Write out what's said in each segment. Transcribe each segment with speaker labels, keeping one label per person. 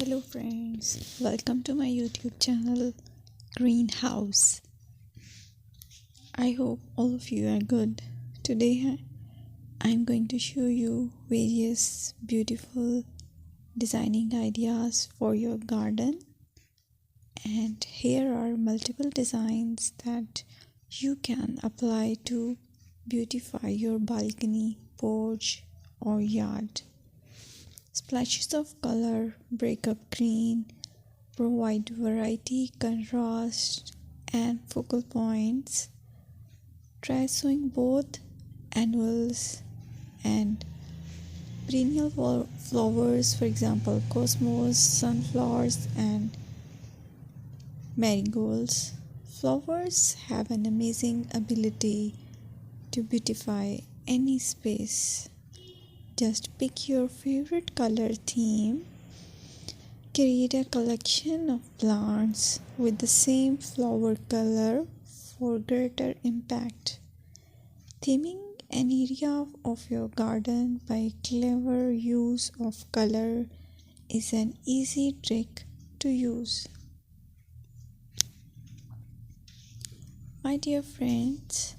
Speaker 1: Hello friends, welcome to my YouTube channel Greenhouse. I hope all of you are good. Today I'm going to show you various beautiful designing ideas for your garden, and here are multiple designs that you can apply to beautify your balcony, porch or yard. Splashes of color break up green, provide variety, contrast, and focal points. Try sowing both annuals and perennial flowers, for example, cosmos, sunflowers, and marigolds. Flowers have an amazing ability to beautify any space. Just pick your favorite color theme. Create a collection of plants with the same flower color for greater impact. Theming an area of your garden by clever use of color is an easy trick to use. My dear friends,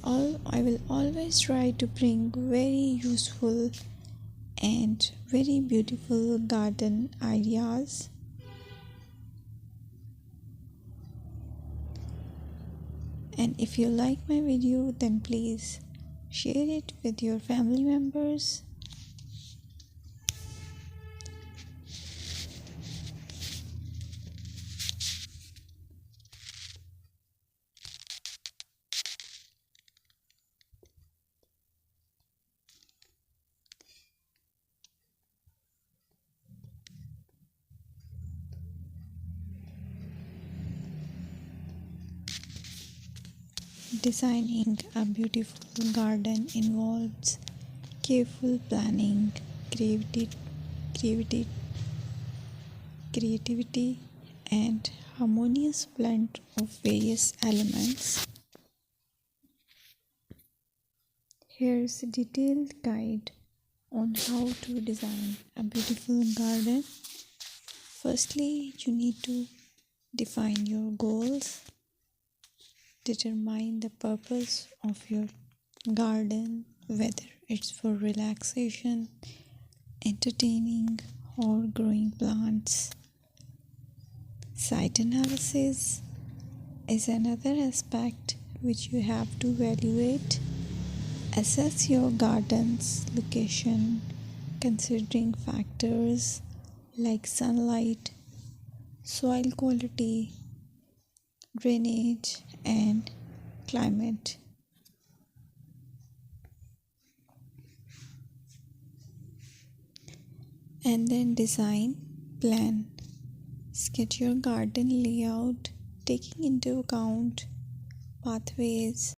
Speaker 1: I will always try to bring very useful and very beautiful garden ideas. And if you like my video, then please share it with your family members. Designing a beautiful garden involves careful planning, creativity, and harmonious blend of various elements. Here's a detailed guide on how to design a beautiful garden. Firstly, you need to define your goals. Determine the purpose of your garden, whether it's for relaxation, entertaining, or growing plants. Site analysis is another aspect which you have to evaluate. Assess your garden's location, considering factors like sunlight, soil quality, drainage, and climate. And then design plan. Sketch your garden layout taking into account pathways,